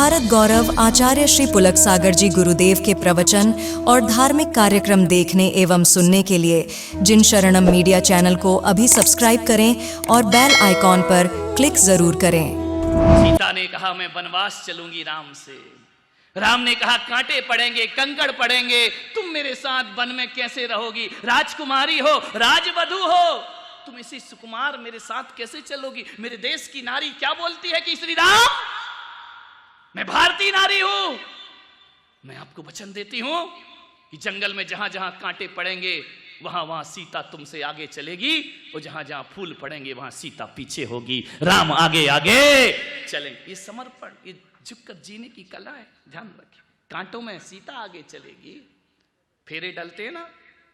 भारत गौरव आचार्य श्री पुलक सागर जी गुरुदेव के प्रवचन और धार्मिक कार्यक्रम देखने एवं सुनने के लिए जिन शरणम मीडिया चैनल को अभी सब्सक्राइब करें और बेल आइकॉन पर क्लिक जरूर करें। सीता ने कहा मैं वनवास चलूंगी राम से। राम ने कहा कांटे पड़ेंगे, कंकड़ पड़ेंगे, तुम मेरे साथ वन में कैसे रहोगी? राजकुमारी हो, राजवधू हो, तुम इसी सुकुमार मेरे साथ कैसे चलोगी? मेरे देश की नारी क्या बोलती है कि श्री राम, मैं भारतीय नारी हूं, मैं आपको वचन देती हूं कि जंगल में जहां जहां कांटे पड़ेंगे वहां वहां सीता तुमसे आगे चलेगी, और जहां जहां फूल पड़ेंगे वहां सीता पीछे होगी, राम आगे आगे चलेंगे। ये समर्पण, ये झुककर जीने की कला है, ध्यान रखिए। कांटों में सीता आगे चलेगी, फेरे डलते हैं ना,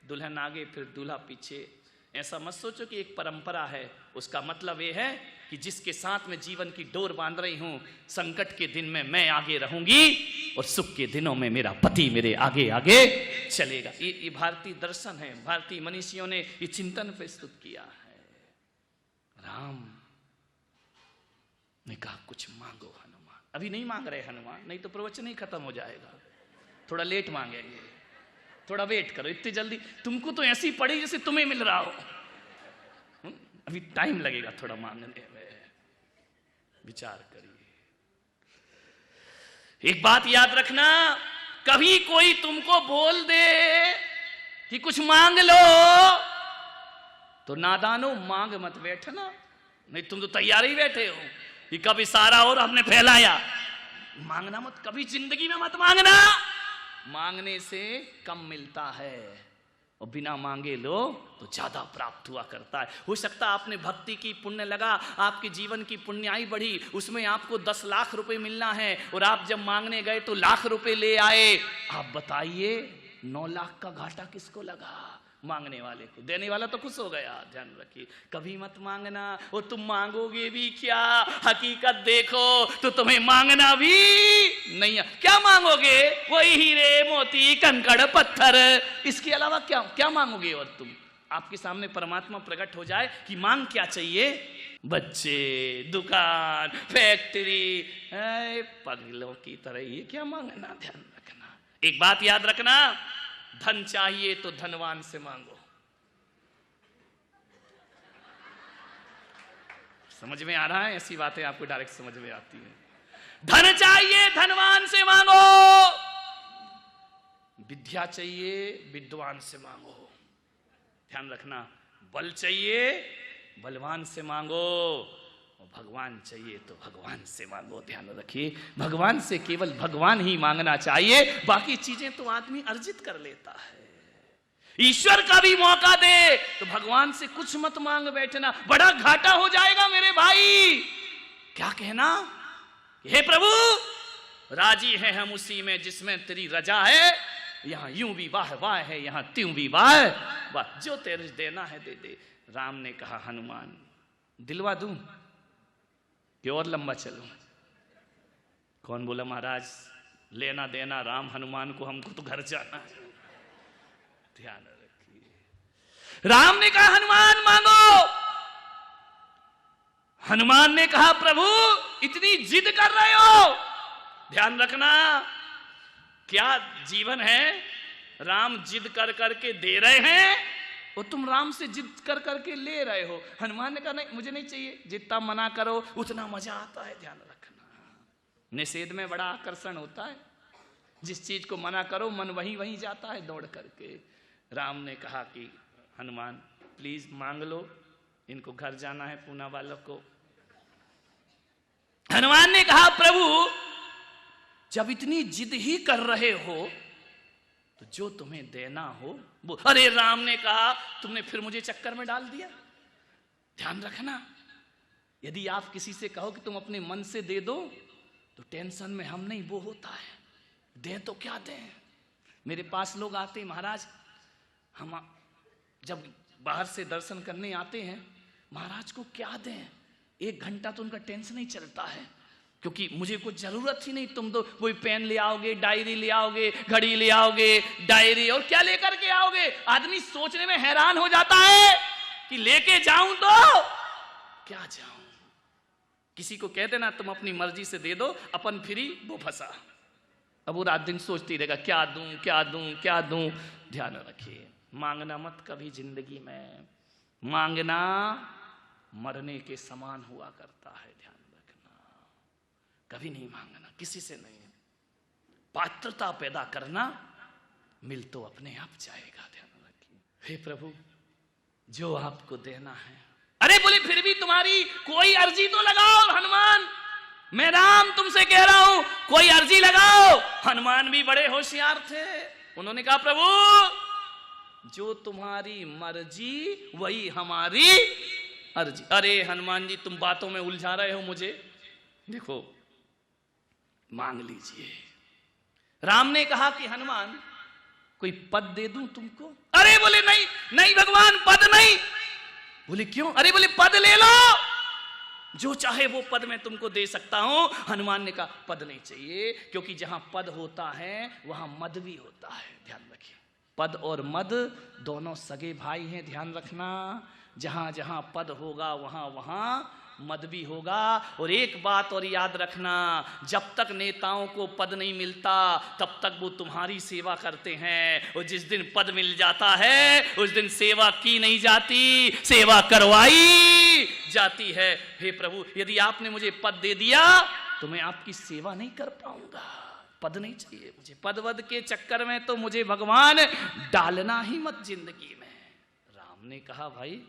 दुल्हन आगे फिर दूल्हा पीछे। ऐसा मत सोचो कि एक परंपरा है, उसका मतलब ये है कि जिसके साथ में जीवन की डोर बांध रही हूं, संकट के दिन में मैं आगे रहूंगी और सुख के दिनों में मेरा पति मेरे आगे आगे चलेगा। ये भारतीय दर्शन है, भारतीय मनीषियों ने ये चिंतन प्रस्तुत किया है। राम ने कहा कुछ मांगो हनुमान। अभी नहीं मांग रहे हनुमान, नहीं तो प्रवचन ही खत्म हो जाएगा, थोड़ा लेट मांगेंगे, थोड़ा वेट करो। इतनी जल्दी तुमको तो ऐसी पड़ी जैसे तुम्हें मिल रहा हो, अभी टाइम लगेगा थोड़ा मांगने में, विचार करिए। एक बात याद रखना, कभी कोई तुमको बोल दे कि कुछ मांग लो तो नादानो मांग मत बैठना, नहीं तुम तो तैयार ही बैठे हो कि कब इशारा और हमने फैलाया। मांगना मत, कभी जिंदगी में मत मांगना, मांगने से कम मिलता है और बिना मांगे लो तो ज्यादा प्राप्त हुआ करता है। हो सकता है आपने भक्ति की, पुण्य लगा, आपके जीवन की पुण्याई बढ़ी, उसमें आपको 10 लाख रुपए मिलना है और आप जब मांगने गए तो लाख रुपए ले आए। आप बताइए 9 लाख का घाटा किसको लगा? मांगने वाले को। देने वाला तो खुश हो गया। ध्यान रखिए, कभी मत मांगना, और तुम मांगोगे भी क्या, हकीकत देखो तो तुम्हें मांगना भी नहीं है। क्या मांगोगे? वही हीरे मोती कंकड़ पत्थर, इसके अलावा क्या क्या मांगोगे? और तुम, आपके सामने परमात्मा प्रकट हो जाए कि मांग क्या चाहिए? बच्चे, दुकान, फैक्ट्री, पगलों की तरह ये क्या मांगना? ध्यान रखना, एक बात याद रखना, धन चाहिए तो धनवान से मांगो। समझ में आ रहा है? ऐसी बातें आपको डायरेक्ट समझ में आती है। धन चाहिए धनवान से मांगो, विद्या चाहिए विद्वान से मांगो। ध्यान रखना, बल चाहिए बलवान से मांगो, और भगवान चाहिए तो भगवान से मांगो। ध्यान रखिए, भगवान से केवल भगवान ही मांगना चाहिए, बाकी चीजें तो आदमी अर्जित कर लेता है। ईश्वर का भी मौका दे तो भगवान से कुछ मत मांग बैठना, बड़ा घाटा हो जाएगा मेरे भाई। क्या कहना? हे प्रभु, राजी है हम उसी में जिसमें तेरी रजा है, यहां यूं भी वाह वाह है, यहां त्यों भी वाह वाह, जो तेरे देना है दे दे। राम ने कहा हनुमान दिलवा दूं कि और लंबा चलो? कौन बोला महाराज लेना देना राम हनुमान को, हमको तो घर जाना है। ध्यान रखिए, राम ने कहा हनुमान मांगो। हनुमान ने कहा प्रभु इतनी जिद कर रहे हो? ध्यान रखना, क्या जीवन है? राम जिद कर करके दे रहे हैं और तुम राम से जिद कर करके ले रहे हो। हनुमान ने कहा नहीं, मुझे नहीं चाहिए, जितना मना करो उतना मजा आता है। ध्यान रखना, निषेध में बड़ा आकर्षण होता है, जिस चीज को मना करो मन वहीं वहीं जाता है दौड़ करके। राम ने कहा कि हनुमान प्लीज मांग लो, इनको घर जाना है पूना वालों को। हनुमान ने कहा प्रभु जब इतनी जिद ही कर रहे हो तो जो तुम्हें देना हो वो। अरे राम ने कहा तुमने फिर मुझे चक्कर में डाल दिया। ध्यान रखना, यदि आप किसी से कहो कि तुम अपने मन से दे दो तो टेंशन में हम नहीं, वो होता है दें तो क्या दें। मेरे पास लोग आते हैं, महाराज हम जब बाहर से दर्शन करने आते हैं, महाराज को क्या दें? 1 घंटा तो उनका टेंशन ही चलता है, क्योंकि मुझे कुछ जरूरत ही नहीं। तुम तो कोई पेन ले आओगे, डायरी ले आओगे, घड़ी ले आओगे, डायरी और क्या लेकर के आओगे? आदमी सोचने में हैरान हो जाता है कि लेके जाऊं तो क्या जाऊं, किसी को कह देना तुम अपनी मर्जी से दे दो, अपन फ्री वो फंसा। अब वो रात दिन सोचती रहेगा क्या दूं क्या दूं क्या दूं। ध्यान रखिए, मांगना मत कभी जिंदगी में। मांगना मरने के समान हुआ करता है, ध्यान रखना। कभी नहीं मांगना, किसी से नहीं। पात्रता पैदा करना, मिल तो अपने आप जाएगा। ध्यान रखिए, हे प्रभु जो आपको देना है। अरे बोले फिर भी तुम्हारी कोई अर्जी तो लगाओ हनुमान, मैं राम तुमसे कह रहा हूं कोई अर्जी लगाओ। हनुमान भी बड़े होशियार थे, उन्होंने कहा प्रभु जो तुम्हारी मर्जी वही हमारी अर्जी। अरे हनुमान जी तुम बातों में उलझा रहे हो मुझे, देखो मांग लीजिए। राम ने कहा कि हनुमान कोई पद दे दूं तुमको। अरे बोले नहीं नहीं भगवान पद नहीं। बोले क्यों? अरे बोले पद ले लो, जो चाहे वो पद मैं तुमको दे सकता हूं। हनुमान ने कहा पद नहीं चाहिए, क्योंकि जहां पद होता है वहां मद भी होता है। ध्यान रखिए, पद और मद दोनों सगे भाई हैं, ध्यान रखना। जहां जहां पद होगा वहां वहां मद भी होगा। और एक बात और याद रखना, जब तक नेताओं को पद नहीं मिलता तब तक वो तुम्हारी सेवा करते हैं, और जिस दिन पद मिल जाता है उस दिन सेवा की नहीं जाती, सेवा करवाई जाती है। हे प्रभु यदि आपने मुझे पद दे दिया तो मैं आपकी सेवा नहीं कर पाऊंगा। पद नहीं चाहिए मुझे, पद वद के चक्कर में तो मुझे भगवान डालना ही मत जिंदगी में। राम ने कहा भाई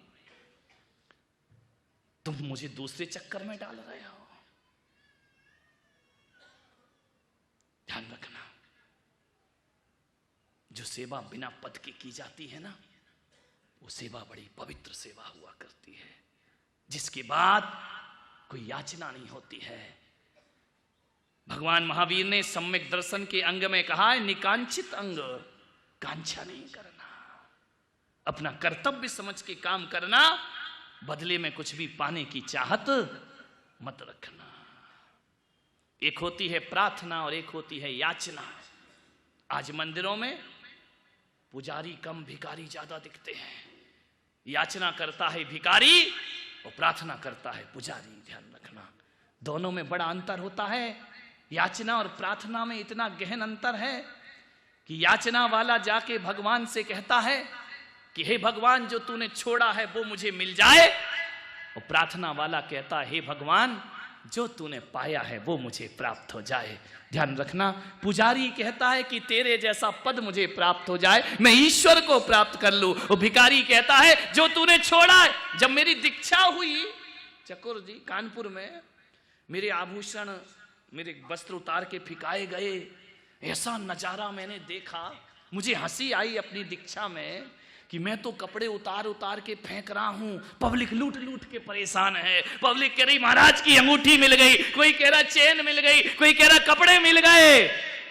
तुम मुझे दूसरे चक्कर में डाल रहे हो। ध्यान रखना, जो सेवा बिना पद के की जाती है ना, वो सेवा बड़ी पवित्र सेवा हुआ करती है, जिसके बाद कोई याचना नहीं होती है। भगवान महावीर ने सम्यक दर्शन के अंग में कहा है, निकांक्षित अंग, कांक्षा नहीं करना, अपना कर्तव्य समझ के काम करना, बदले में कुछ भी पाने की चाहत मत रखना। एक होती है प्रार्थना और एक होती है याचना। आज मंदिरों में पुजारी कम भिखारी ज्यादा दिखते हैं। याचना करता है भिखारी और प्रार्थना करता है पुजारी। ध्यान रखना, दोनों में बड़ा अंतर होता है। याचना और प्रार्थना में इतना गहन अंतर है कि याचना वाला जाके भगवान से कहता है कि हे भगवान जो तूने छोड़ा है वो मुझे मिल जाए, और प्रार्थना वाला कहता है हे भगवान जो तूने पाया है वो मुझे प्राप्त हो जाए। ध्यान रखना, पुजारी कहता है कि तेरे जैसा पद मुझे प्राप्त हो जाए, मैं ईश्वर को प्राप्त कर लूं, और भिखारी कहता है जो तूने छोड़ा है। जब मेरी दीक्षा हुई चकोर जी कानपुर में, मेरे आभूषण मेरे वस्त्र उतार के फिकाए गए, ऐसा नजारा मैंने देखा, मुझे हंसी आई अपनी दीक्षा में कि मैं तो कपड़े उतार उतार के फेंक रहा हूं, पब्लिक लूट लूट के परेशान है। पब्लिक कह रही महाराज की अंगूठी मिल गई, कोई कह रहा चेन मिल गई, कोई कह रहा कपड़े मिल गए।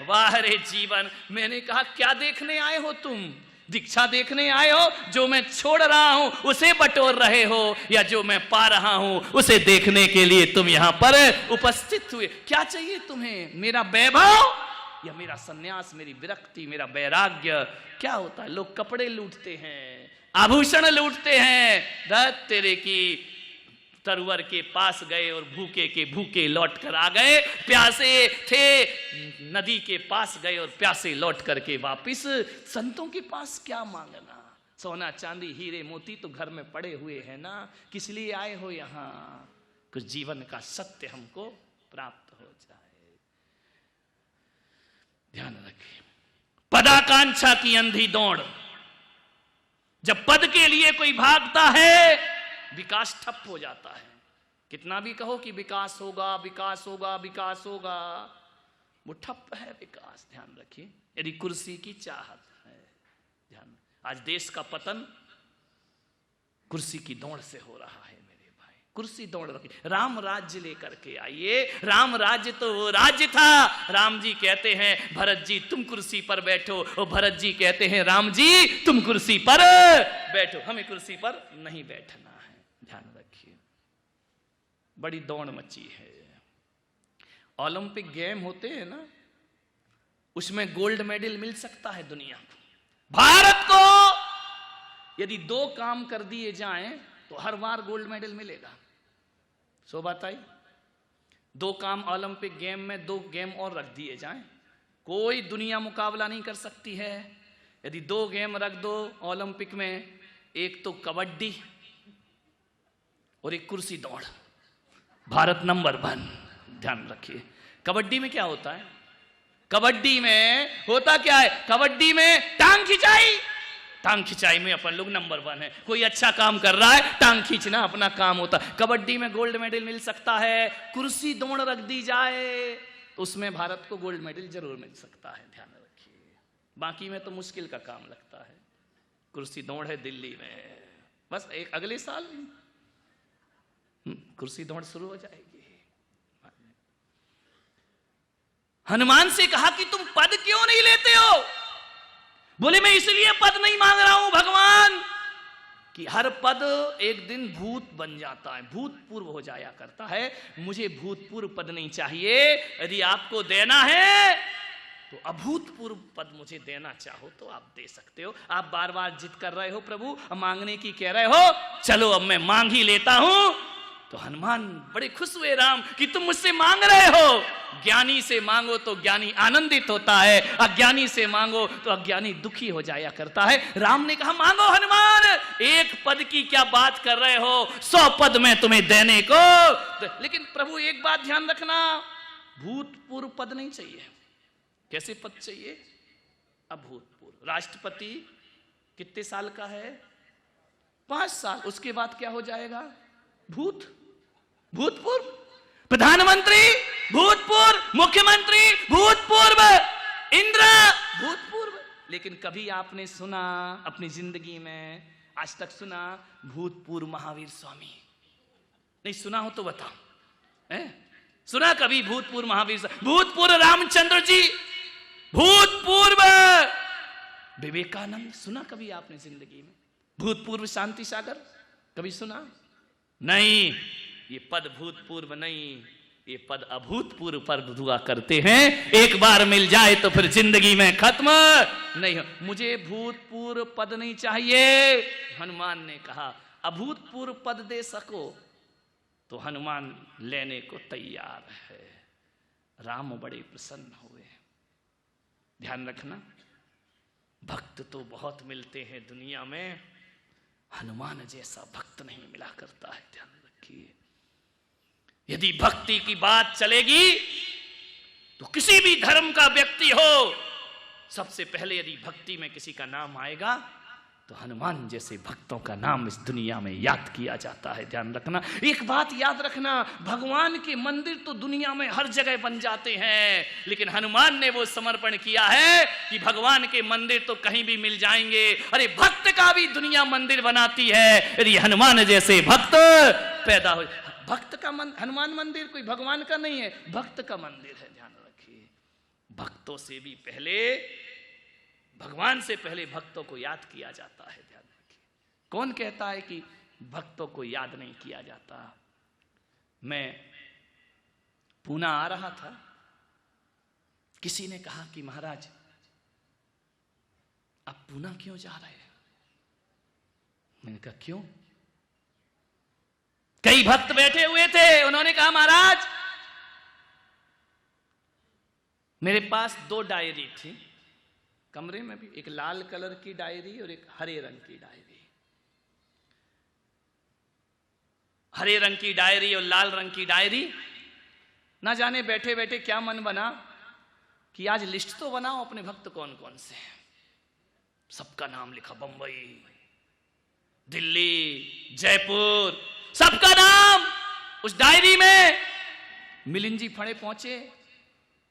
वाह रे जीवन। मैंने कहा क्या देखने आए हो तुम? दीक्षा देखने आए हो? जो मैं छोड़ रहा हूं उसे बटोर रहे हो, या जो मैं पा रहा हूं उसे देखने के लिए तुम यहां पर उपस्थित हुए? क्या चाहिए तुम्हें? मेरा वैभव या मेरा सन्यास, मेरी विरक्ति, मेरा वैराग्य? क्या होता है? लोग कपड़े लूटते हैं, आभूषण लूटते हैं। धत तेरे की तरवर के पास गए और भूखे के भूखे लौट कर आ गए, प्यासे थे नदी के पास गए और प्यासे लौट करके वापिस। संतों के पास क्या मांगना? सोना चांदी हीरे मोती तो घर में पड़े हुए हैं ना, किस लिए आए हो यहाँ? कुछ जीवन का सत्य हमको प्राप्त हो जाए। ध्यान रखिए, पदाकांक्षा की अंधी दौड़, जब पद के लिए कोई भागता है विकास ठप हो जाता है। कितना भी कहो कि विकास होगा विकास होगा विकास होगा, वो ठप है विकास। ध्यान रखिए, यदि कुर्सी की चाहत है, ध्यान, आज देश का पतन कुर्सी की दौड़ से हो रहा है मेरे भाई। कुर्सी दौड़ रखी, राम राज्य लेकर के आइए। राम राज्य तो वो राज्य था, राम जी कहते हैं भरत जी तुम कुर्सी पर बैठो, और भरत जी कहते हैं राम जी तुम कुर्सी पर बैठो। हमें कुर्सी पर नहीं बैठना है। ध्यान रखिए, बड़ी दौड़ मची है। ओलंपिक गेम होते हैं ना, उसमें गोल्ड मेडल मिल सकता है दुनिया को। भारत को यदि 2 काम कर दिए जाएं तो हर बार गोल्ड मेडल मिलेगा। सो बात आई, 2 काम ओलंपिक गेम में 2 गेम और रख दिए जाएं, कोई दुनिया मुकाबला नहीं कर सकती है। यदि 2 गेम रख दो ओलंपिक में, एक तो कबड्डी और एक कुर्सी दौड़, भारत नंबर 1। ध्यान रखिए, कबड्डी में क्या होता है? कबड्डी में होता क्या है? कबड्डी में टांग खिंचाई, टांग खिंचाई में अपन लोग नंबर 1 है। कोई अच्छा काम कर रहा है, टांग खींचना अपना काम होता है। कबड्डी में गोल्ड मेडल मिल सकता है। कुर्सी दौड़ रख दी जाए तो उसमें भारत को गोल्ड मेडल जरूर मिल सकता है, ध्यान रखिए। बाकी में तो मुश्किल का काम लगता है। कुर्सी दौड़ है दिल्ली में, बस एक अगले साल कुर्सी दौड़ शुरू हो जाएगी। हनुमान से कहा कि तुम पद क्यों नहीं लेते हो? बोले मैं इसलिए पद नहीं मांग रहा हूं भगवान कि हर पद एक दिन भूत बन जाता है, भूतपूर्व हो जाया करता है। मुझे भूतपूर्व पद नहीं चाहिए। यदि आपको देना है तो अभूतपूर्व पद मुझे देना चाहो तो आप दे सकते हो। आप बार बार जिद कर रहे हो प्रभु, मांगने की कह रहे हो, चलो अब मैं मांग ही लेता हूं। तो हनुमान बड़े खुश हुए राम कि तुम मुझसे मांग रहे हो। ज्ञानी से मांगो तो ज्ञानी आनंदित होता है, अज्ञानी से मांगो तो अज्ञानी दुखी हो जाया करता है। राम ने कहा मांगो हनुमान, 1 पद की क्या बात कर रहे हो, 100 पद में तुम्हें देने को। लेकिन प्रभु एक बात ध्यान रखना, भूतपूर्व पद नहीं चाहिए। कैसे पद चाहिए? अभूतपूर्व। राष्ट्रपति कितने साल का है? 5 साल। उसके बाद क्या हो जाएगा? भूतपूर्व। प्रधानमंत्री भूतपूर्व, मुख्यमंत्री भूतपूर्व, इंद्र भूतपूर्व। लेकिन कभी आपने सुना अपनी जिंदगी में, आज तक सुना भूतपूर्व महावीर स्वामी? नहीं सुना हो तो बताओ, सुना कभी भूतपूर्व महावीर स्वामी? भूतपूर्व रामचंद्र जी, भूतपूर्व विवेकानंद सुना कभी आपने जिंदगी में? भूतपूर्व शांति सागर कभी सुना? नहीं, ये पद भूतपूर्व नहीं, ये पद अभूतपूर्व पर हुआ करते हैं। एक बार मिल जाए तो फिर जिंदगी में खत्म नहीं हो। मुझे भूतपूर्व पद नहीं चाहिए। हनुमान ने कहा अभूतपूर्व पद दे सको तो हनुमान लेने को तैयार है। राम बड़े प्रसन्न हुए। ध्यान रखना, भक्त तो बहुत मिलते हैं दुनिया में, हनुमान जैसा भक्त नहीं मिला करता है। ध्यान रखिए, यदि भक्ति की बात चलेगी तो किसी भी धर्म का व्यक्ति हो, सबसे पहले यदि भक्ति में किसी का नाम आएगा तो हनुमान जैसे भक्तों का नाम इस दुनिया में याद किया जाता है। ध्यान रखना, एक बात याद रखना, भगवान के मंदिर तो दुनिया में हर जगह बन जाते हैं, लेकिन हनुमान ने वो समर्पण किया है कि भगवान के मंदिर तो कहीं भी मिल जाएंगे। अरे भक्त का भी दुनिया मंदिर बनाती है यदि हनुमान जैसे भक्त पैदा हो। भक्त का हनुमान मंदिर कोई भगवान का नहीं है, भक्त का मंदिर है। ध्यान रखिए, भक्तों से भी पहले, भगवान से पहले भक्तों को याद किया जाता है। ध्यान रखिए, कौन कहता है कि भक्तों को याद नहीं किया जाता? मैं पूना आ रहा था, किसी ने कहा कि महाराज आप पूना क्यों जा रहे हैं? मैंने कहा क्यों? कई भक्त बैठे हुए थे, उन्होंने कहा महाराज मेरे पास 2 डायरी थी कमरे में भी, एक लाल कलर की डायरी और एक हरे रंग की डायरी। हरे रंग की डायरी और लाल रंग की डायरी, ना जाने बैठे बैठे क्या मन बना कि आज लिस्ट तो बनाओ अपने भक्त कौन कौन से हैं। सबका नाम लिखा, बंबई, दिल्ली, जयपुर, सबका नाम उस डायरी में। मिलिंद जी फड़े पहुंचे,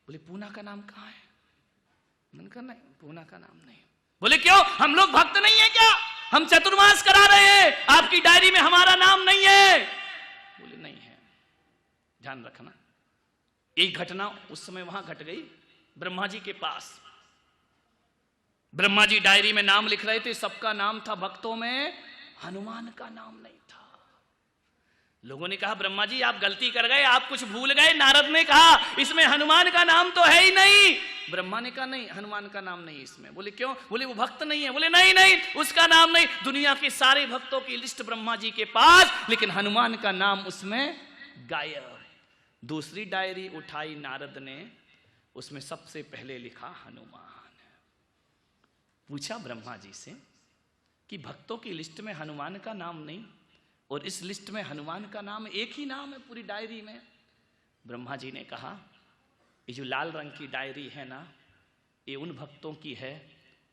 बोले पूना का नाम कहां है? मैंने कहा नहीं, पूना का नाम नहीं। बोले क्यों, हम लोग भक्त नहीं है क्या? हम चतुर्मास करा रहे हैं, आपकी डायरी में हमारा नाम नहीं है। बोले नहीं है। ध्यान रखना, एक घटना उस समय वहां घट गई ब्रह्मा जी के पास। ब्रह्मा जी डायरी में नाम लिख रहे थे, सबका नाम था भक्तों में, हनुमान का नाम नहीं था। लोगों ने कहा ब्रह्मा जी आप गलती कर गए, आप कुछ भूल गए। नारद ने कहा इसमें हनुमान का नाम तो है ही नहीं। ब्रह्मा ने कहा नहीं, हनुमान का नाम नहीं इसमें। बोले क्यों? बोले वो भक्त नहीं है। बोले नहीं नहीं, उसका नाम नहीं। दुनिया के सारे भक्तों की लिस्ट ब्रह्मा जी के पास, लेकिन हनुमान का नाम उसमें गायब। दूसरी डायरी उठाई नारद ने, उसमें सबसे पहले लिखा हनुमान। पूछा ब्रह्मा जी से कि भक्तों की लिस्ट में हनुमान का नाम नहीं, और इस लिस्ट में हनुमान का नाम एक ही नाम है पूरी डायरी में। ब्रह्मा जी ने कहा, ये जो लाल रंग की डायरी है ना, ये उन भक्तों की है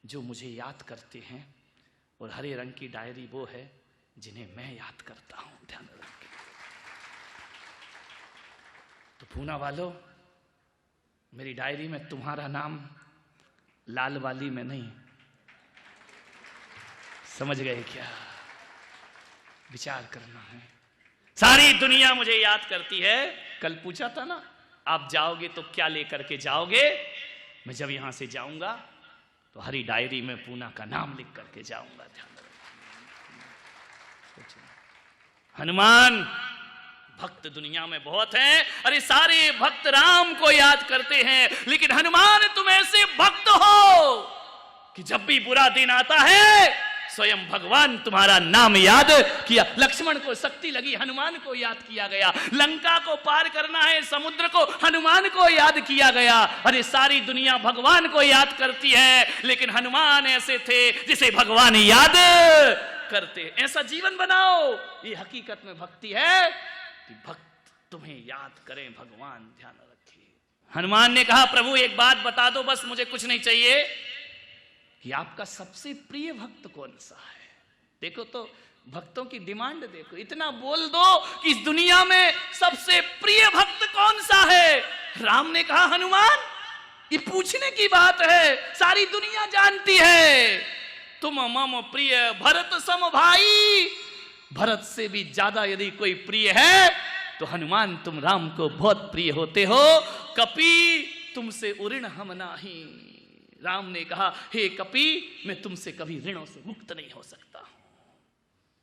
जो मुझे याद करते हैं, और हरे रंग की डायरी वो है जिन्हें मैं याद करता हूं। ध्यान रखें। तो पूना वालों, मेरी डायरी में तुम्हारा नाम लाल वाली में नहीं, समझ गए क्या? विचार करना है। सारी दुनिया मुझे याद करती है। कल पूछा था ना, आप जाओगे तो क्या लेकर के जाओगे? मैं जब यहां से जाऊंगा तो हरी डायरी में पूना का नाम लिख करके जाऊंगा। ध्यान रखो। हनुमान भक्त दुनिया में बहुत हैं। अरे सारे भक्त राम को याद करते हैं, लेकिन हनुमान तुम ऐसे भक्त हो कि जब भी बुरा दिन आता है स्वयं भगवान तुम्हारा नाम याद किया। लक्ष्मण को शक्ति लगी, हनुमान को याद किया गया। लंका को पार करना है, समुद्र को, हनुमान को याद किया गया। अरे सारी दुनिया भगवान को याद करती है, लेकिन हनुमान ऐसे थे जिसे भगवान याद करते। ऐसा जीवन बनाओ। ये हकीकत में भक्ति है कि भक्त तुम्हें याद करें भगवान। ध्यान रखिए। हनुमान ने कहा, प्रभु एक बात बता दो, बस मुझे कुछ नहीं चाहिए, कि आपका सबसे प्रिय भक्त कौन सा है? देखो तो भक्तों की डिमांड देखो, इतना बोल दो कि इस दुनिया में सबसे प्रिय भक्त कौन सा है? राम ने कहा हनुमान। ये पूछने की बात है, सारी दुनिया जानती है तुम मम प्रिय भरत सम भाई। भरत से भी ज्यादा यदि कोई प्रिय है तो हनुमान तुम राम को बहुत प्रिय होते हो। कपि तुमसे उऋण हम नाही। राम ने कहा, हे कपि, मैं तुमसे कभी ऋणों से मुक्त नहीं हो सकता हूं।